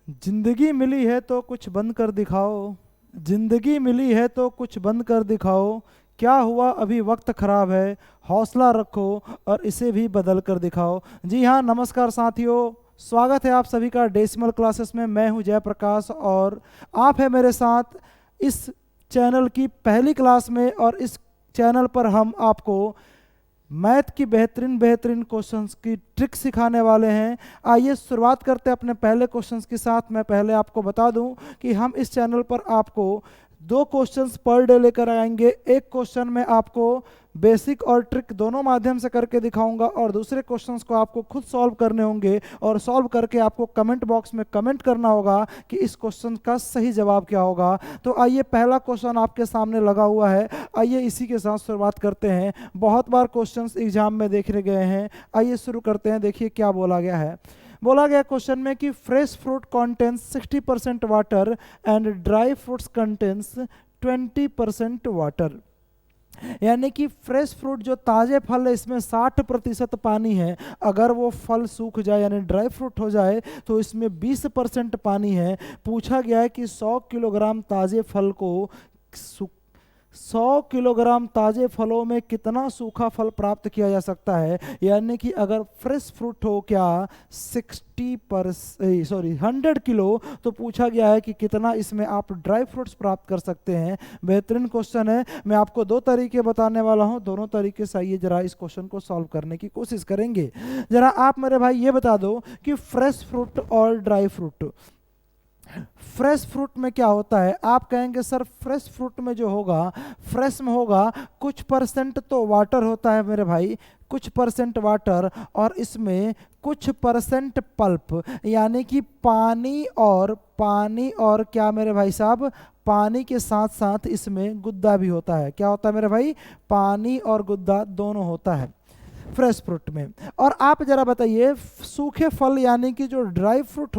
जिंदगी मिली है तो कुछ बंद कर दिखाओ। जिंदगी मिली है तो कुछ बंद कर दिखाओ। क्या हुआ अभी वक्त खराब है, हौसला रखो और इसे भी बदल कर दिखाओ। जी हाँ, नमस्कार साथियों, स्वागत है आप सभी का डेसिमल क्लासेस में। मैं हूँ जयप्रकाश और आप है मेरे साथ इस चैनल की पहली क्लास में। और इस चैनल पर हम आपको मैथ की बेहतरीन बेहतरीन क्वेश्चंस की ट्रिक सिखाने वाले हैं। आइए शुरुआत करते हैं अपने पहले क्वेश्चंस के साथ। मैं पहले आपको बता दूं कि हम इस चैनल पर आपको 2 क्वेश्चंस पर डे लेकर आएंगे। एक क्वेश्चन में आपको बेसिक और ट्रिक दोनों माध्यम से करके दिखाऊंगा और दूसरे क्वेश्चंस को आपको खुद सॉल्व करने होंगे और सॉल्व करके आपको कमेंट बॉक्स में कमेंट करना होगा कि इस क्वेश्चन का सही जवाब क्या होगा। तो आइए, पहला क्वेश्चन आपके सामने लगा हुआ है, आइए इसी के साथ शुरुआत करते हैं। बहुत बार क्वेश्चंस एग्जाम में देखे गए हैं, आइए शुरू करते हैं। देखिए क्या बोला गया है। बोला गया क्वेश्चन में कि fresh fruit contains 60% water and dry fruits contains 20% water. यानी कि फ्रेश फ्रूट जो ताज़े फल है इसमें 60% पानी है। अगर वो फल सूख जाए यानी ड्राई फ्रूट हो जाए तो इसमें 20% पानी है। पूछा गया है कि 100 किलोग्राम ताज़े फल को 100 किलोग्राम ताज़े फलों में कितना सूखा फल प्राप्त किया जा सकता है। यानी कि अगर फ्रेश फ्रूट हो क्या 100 किलो, तो पूछा गया है कि कितना इसमें आप ड्राई फ्रूट्स प्राप्त कर सकते हैं। बेहतरीन क्वेश्चन है। मैं आपको 2 तरीके बताने वाला हूं, दोनों तरीके से आइए जरा इस क्वेश्चन को सॉल्व करने की कोशिश करेंगे। जरा आप मेरे भाई ये बता दो कि फ्रेश फ्रूट और ड्राई फ्रूट, फ्रेश फ्रूट में क्या होता है। आप कहेंगे सर फ्रेश फ्रूट में जो होगा, फ्रेश में होगा कुछ परसेंट तो वाटर होता है मेरे भाई, कुछ परसेंट वाटर और इसमें कुछ परसेंट पल्प, यानी कि पानी और क्या मेरे भाई साहब, पानी के साथ साथ इसमें गुद्दा भी होता है। क्या होता है मेरे भाई, पानी और गुद्दा दोनों होता है फ्रेश फ्रूट में। और आप जरा बताइए सूखे फल यानी कि जो ड्राई फ्रूट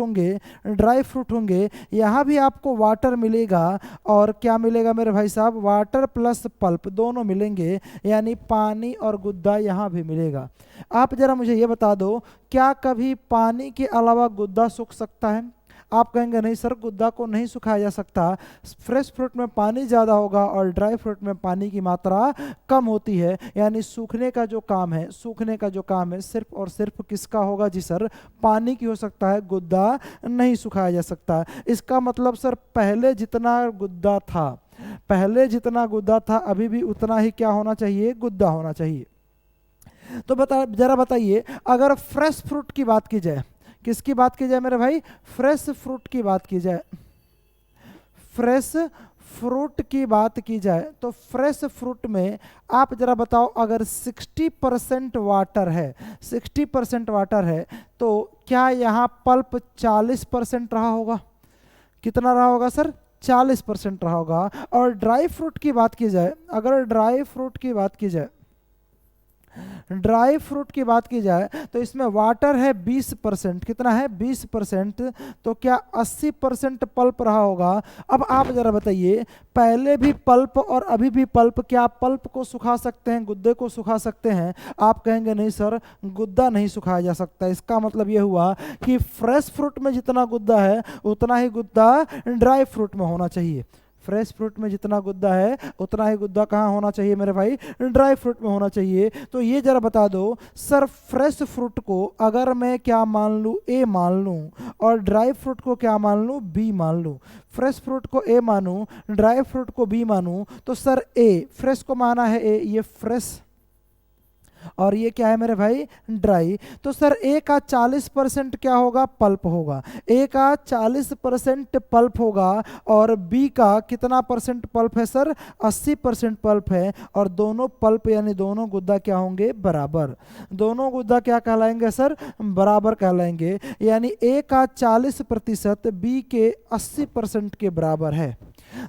होंगे यहाँ भी आपको वाटर मिलेगा और क्या मिलेगा मेरे भाई साहब, वाटर प्लस पल्प दोनों मिलेंगे, यानी पानी और गुद्दा यहाँ भी मिलेगा। आप जरा मुझे ये बता दो, क्या कभी पानी के अलावा गुद्दा सूख सकता है। आप कहेंगे नहीं सर, गुद्दा को नहीं सुखाया जा सकता। फ्रेश फ्रूट में पानी ज़्यादा होगा और ड्राई फ्रूट में पानी की मात्रा कम होती है, यानी सूखने का जो काम है सिर्फ और सिर्फ किसका होगा जी सर, पानी की हो सकता है, गुद्दा नहीं सुखाया जा सकता। इसका मतलब सर पहले जितना गुद्दा था अभी भी उतना ही क्या होना चाहिए, गुद्दा होना चाहिए। तो जरा बताइए, अगर फ्रेश फ्रूट की बात की जाए, किसकी बात की जाए मेरे भाई, फ्रेश फ्रूट की बात की जाए, फ्रेश फ्रूट की बात की जाए तो फ्रेश फ्रूट में आप जरा बताओ, अगर 60% वाटर है तो क्या यहाँ पल्प 40% रहा होगा। कितना रहा होगा सर, 40% रहा होगा। और ड्राई फ्रूट की बात की जाए, अगर ड्राई फ्रूट की बात की जाए तो इसमें वाटर है 20%, कितना है 20%, तो क्या 80% पल्प रहा होगा। अब आप जरा बताइए, पहले भी पल्प और अभी भी पल्प, क्या पल्प को सुखा सकते हैं, गुद्दे को सुखा सकते हैं। आप कहेंगे नहीं सर, गुद्दा नहीं सुखाया जा सकता। इसका मतलब यह हुआ कि फ्रेश फ्रूट में जितना गुद्दा है उतना ही गुद्दा ड्राई फ्रूट में होना चाहिए। फ्रेश फ्रूट में जितना गुद्दा है उतना ही गुद्दा कहाँ होना चाहिए मेरे भाई, ड्राई फ्रूट में होना चाहिए। तो ये जरा बता दो सर, फ्रेश फ्रूट को अगर मैं क्या मान लूँ, ए मान लूँ, और ड्राई फ्रूट को क्या मान लूँ, बी मान लूँ। फ्रेश फ्रूट को ए मानूँ, ड्राई फ्रूट को बी मानूँ, तो सर ए, फ्रेश को माना है ए, ये फ्रेश और ये क्या है मेरे भाई, ड्राई। तो सर ए का 40% क्या होगा, पल्प होगा। ए का 40% पल्प होगा और बी का कितना परसेंट पल्प है सर, 80% पल्प है। और दोनों पल्प यानी दोनों गुद्दा क्या होंगे, बराबर। दोनों गुद्दा क्या कहलाएंगे सर, बराबर कहलाएंगे। यानी ए का 40% बी के 80% के बराबर है।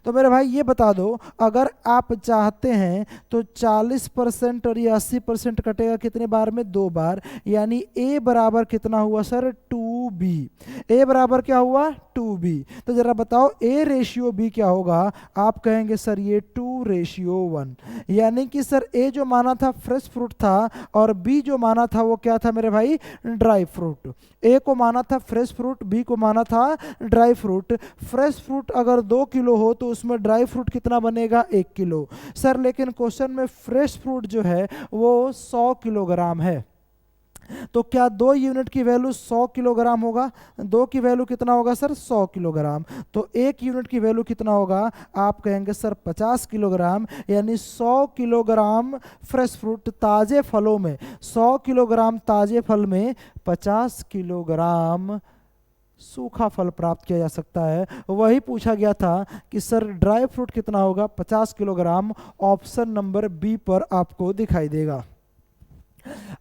तो मेरे भाई ये बता दो, अगर आप चाहते हैं तो 40% और ये 80% कटेगा कितने बार में, 2 बार, यानी ए बराबर कितना हुआ सर, 2b। 2b। a बराबर क्या हुआ 2b। तो जरा बताओ a रेशियो b क्या होगा। आप कहेंगे सर ये 2:1, यानी कि सर a जो माना था फ्रेश फ्रूट था और b जो माना था वो क्या था मेरे भाई, ड्राई फ्रूट। a को माना था फ्रेश फ्रूट, b को माना था ड्राई फ्रूट। फ्रेश फ्रूट अगर 2 किलो हो तो उसमें ड्राई फ्रूट कितना बनेगा 1 किलो। सर लेकिन क्वेश्चन में फ्रेश फ्रूट जो है वो 100 किलोग्राम है, तो क्या 2 यूनिट की वैल्यू 100 किलोग्राम होगा। 2 की वैल्यू कितना होगा सर 100 किलोग्राम। तो 1 यूनिट की वैल्यू कितना होगा, आप कहेंगे सर 50 किलोग्राम। यानी 100 किलोग्राम फ्रेश फ्रूट ताजे फलों में, 100 किलोग्राम ताजे फल में 50 किलोग्राम सूखा फल प्राप्त किया जा सकता है। वही पूछा गया था कि सर ड्राई फ्रूट कितना होगा 50 किलोग्राम। ऑप्शन नंबर बी पर आपको दिखाई देगा।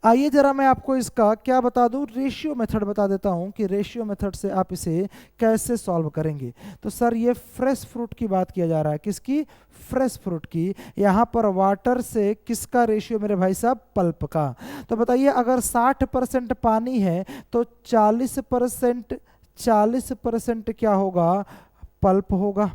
आइए जरा मैं आपको इसका क्या बता दूं, रेशियो मेथड बता देता हूं कि रेशियो मेथड से आप इसे कैसे सॉल्व करेंगे। तो सर ये फ्रेश फ्रूट की बात किया जा रहा है, किसकी, फ्रेश फ्रूट की। यहां पर वाटर से किसका रेशियो मेरे भाई साहब, पल्प का। तो बताइए अगर 60% पानी है तो 40% क्या होगा, पल्प होगा।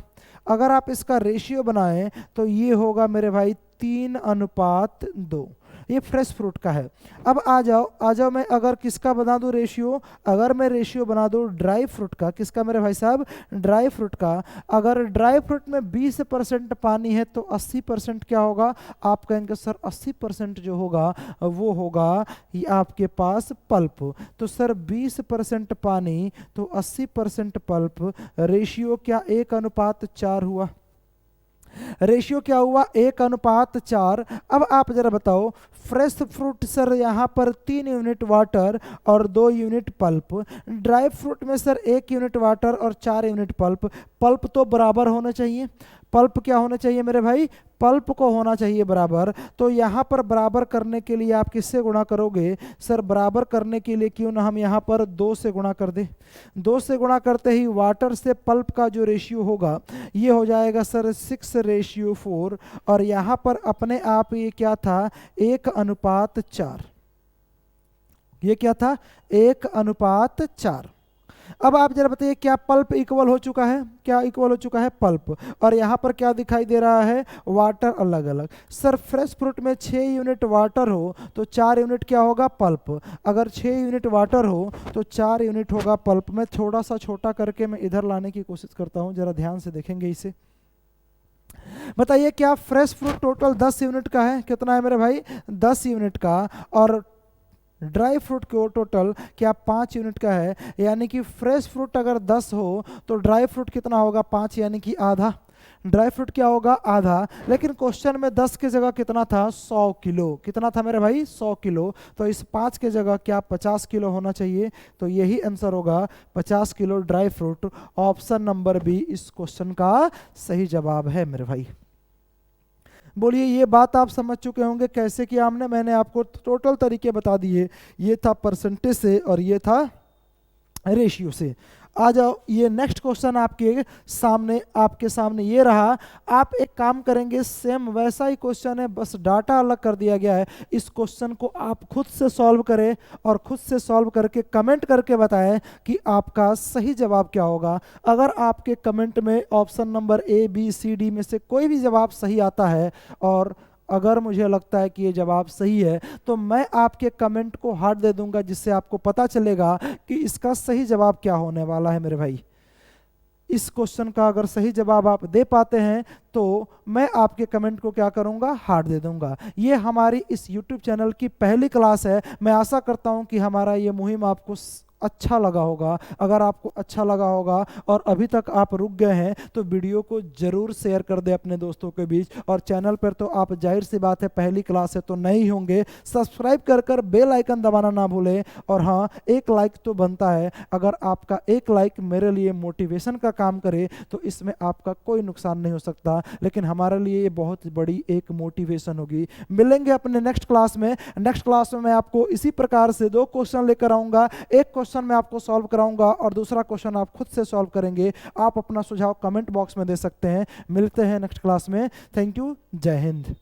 अगर आप इसका रेशियो बनाएं तो ये होगा मेरे भाई 3:2। ये फ्रेश फ्रूट का है। अब आ जाओ मैं अगर किसका बना दूं रेशियो, अगर मैं रेशियो बना दूं ड्राई फ्रूट का, किसका मेरे भाई साहब, ड्राई फ्रूट का। अगर ड्राई फ्रूट में 20% पानी है तो 80% क्या होगा, आप कहेंगे सर 80% जो होगा वो होगा ये आपके पास पल्प। तो सर 20% पानी तो 80% पल्प, रेशियो क्या 1:4 हुआ। रेशियो क्या हुआ 1:4। अब आप जरा बताओ फ्रेश फ्रूट सर यहाँ पर 3 यूनिट वाटर और 2 यूनिट पल्प। ड्राई फ्रूट में सर 1 यूनिट वाटर और 4 यूनिट पल्प। पल्प तो बराबर होना चाहिए। पल्प क्या होना चाहिए मेरे भाई, पल्प को होना चाहिए बराबर। तो यहाँ पर बराबर करने के लिए आप किससे गुणा करोगे, सर बराबर करने के लिए क्यों ना हम यहाँ पर 2 से गुणा कर दें। 2 से गुणा करते ही वाटर से पल्प का जो रेशियो होगा ये हो जाएगा सर 6:4। और यहाँ पर अपने आप ये क्या था 1:4। ये क्या था 1:4। अब आप जरा बताइए क्या पल्प इक्वल हो चुका है, क्या इक्वल हो चुका है पल्प। और यहाँ पर क्या दिखाई दे रहा है, वाटर अलग अलग। सर फ्रेश फ्रूट में 6 यूनिट वाटर हो तो 4 यूनिट क्या होगा पल्प। अगर 6 यूनिट वाटर हो तो 4 यूनिट होगा पल्प। मैं थोड़ा सा छोटा करके मैं इधर लाने की कोशिश करता हूँ, जरा ध्यान से देखेंगे इसे। बताइए क्या फ्रेश फ्रूट टोटल 10 यूनिट का है, कितना है मेरे भाई 10 यूनिट का। और ड्राई फ्रूट को टोटल क्या 5 यूनिट का है। यानी कि फ्रेश फ्रूट अगर 10 हो तो ड्राई फ्रूट कितना होगा 5, यानी कि आधा। ड्राई फ्रूट क्या होगा आधा। लेकिन क्वेश्चन में 10 की जगह कितना था 100 किलो। कितना था मेरे भाई 100 किलो। तो इस 5 की जगह क्या 50 किलो होना चाहिए। तो यही आंसर होगा 50 kilo dry fruit. Option number B इस क्वेश्चन का सही जवाब है मेरे भाई। बोलिए ये बात आप समझ चुके होंगे कैसे किया हमने। मैंने आपको टोटल तरीके बता दिए। ये था परसेंटेज से और ये था रेशियो से। आ जाओ ये नेक्स्ट क्वेश्चन आपके सामने ये रहा। आप एक काम करेंगे सेम वैसा ही क्वेश्चन है, बस डाटा अलग कर दिया गया है। इस क्वेश्चन को आप खुद से सॉल्व करें और खुद से सॉल्व करके कमेंट करके बताएं कि आपका सही जवाब क्या होगा। अगर आपके कमेंट में option number A B C D में से कोई भी जवाब सही आता है और अगर मुझे लगता है कि ये जवाब सही है तो मैं आपके कमेंट को हार्ट दे दूंगा, जिससे आपको पता चलेगा कि इसका सही जवाब क्या होने वाला है मेरे भाई। इस क्वेश्चन का अगर सही जवाब आप दे पाते हैं तो मैं आपके कमेंट को क्या करूंगा, हार्ट दे दूंगा। ये हमारी इस YouTube चैनल की पहली क्लास है। मैं आशा करता हूं कि हमारा ये मुहिम आपको अच्छा लगा होगा। अगर आपको अच्छा लगा होगा और अभी तक आप रुक गए हैं तो वीडियो को जरूर शेयर कर दे अपने दोस्तों के बीच। और चैनल पर तो आप जाहिर सी बात है पहली क्लास है तो नहीं होंगे, सब्सक्राइब कर बेल आइकन दबाना ना भूलें। और हाँ एक लाइक तो बनता है। अगर आपका एक लाइक मेरे लिए मोटिवेशन का काम करे तो इसमें आपका कोई नुकसान नहीं हो सकता, लेकिन हमारे लिए ये बहुत बड़ी एक मोटिवेशन होगी। मिलेंगे अपने नेक्स्ट क्लास में। नेक्स्ट क्लास में मैं आपको इसी प्रकार से 2 क्वेश्चन लेकर आऊंगा। एक क्वेश्चन मैं आपको सॉल्व कराऊंगा और दूसरा क्वेश्चन आप खुद से सॉल्व करेंगे। आप अपना सुझाव कमेंट बॉक्स में दे सकते हैं। मिलते हैं नेक्स्ट क्लास में। थैंक यू, जय हिंद।